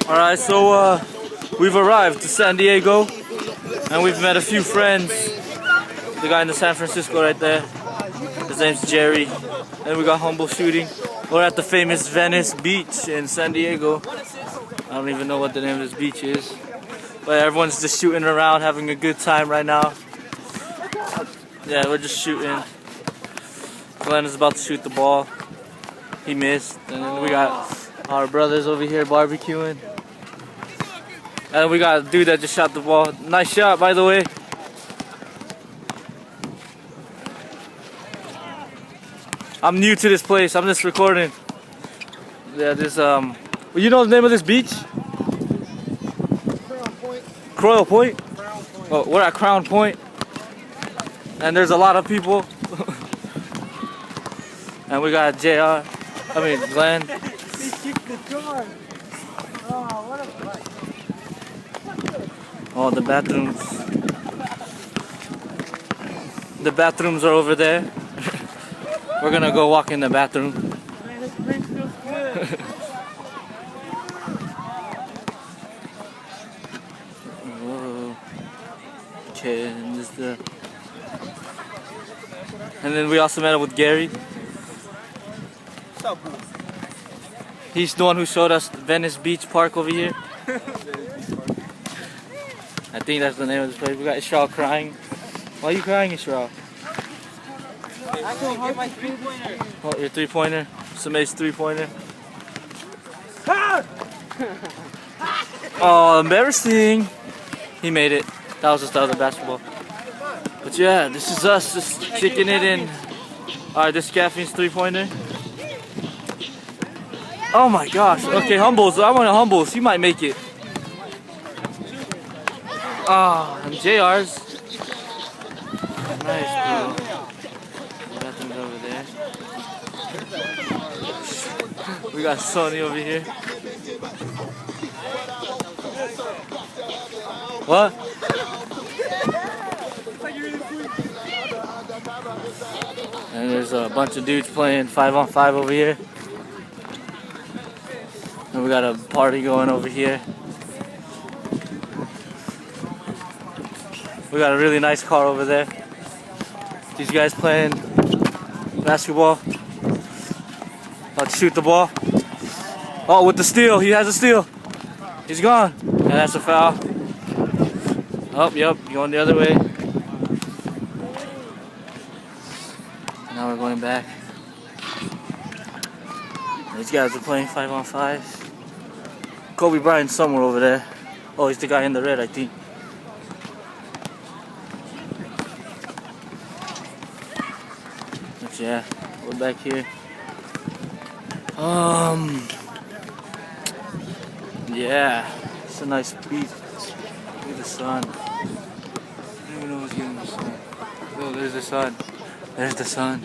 Alright, so we've arrived to San Diego and we've met a few friends. The guy in the San Francisco right there, his name's Jerry. And we got Humble shooting. We're at the famous Venice Beach in San Diego. I don't even know what the name of this beach is. But everyone's just shooting around, having a good time right now. Yeah, we're just shooting. Glenn is about to shoot the ball. He missed. And then we got our brothers over here barbecuing. And we got a dude that just shot the ball. Nice shot, by the way. I'm new to this place. I'm just recording. Yeah, this you know the name of this beach? Crown Point. Oh, we're at Crown Point. And there's a lot of people. And we got Glenn. Oh, the bathrooms. The bathrooms are over there. We're gonna go walk in the bathroom. Whoa. Okay, and this the. And then we also met up with Gary. He's the one who showed us Venice Beach Park over here. I think that's the name of this place. We got Ishrael crying. Why are you crying, Ishrael? I can get my 3-pointer. Oh, your 3-pointer? Somebody's 3-pointer. Oh, embarrassing. He made it. That was just the other basketball. But yeah, this is us just kicking it in. Alright, this is Caffeine's 3-pointer. Oh my gosh. Okay, Humbles. I want a Humbles. He might make it. Ah, and JR's. Nice, bro. The bathroom's over there. We got Sonny over here. What? And there's a bunch of dudes playing 5-on-5 over here. And we got a party going over here. We got a really nice car over there. These guys playing basketball. About to shoot the ball. Oh, with the steal. He has a steal. He's gone. And that's a foul. Oh, yep. Going the other way. Now we're going back. These guys are playing 5-on-5. Kobe Bryant's somewhere over there. Oh, he's the guy in the red, I think. But yeah, we're back here. Yeah, it's a nice beach. Look at the sun. I don't even know what's getting the sun. Oh, there's the sun. There's the sun.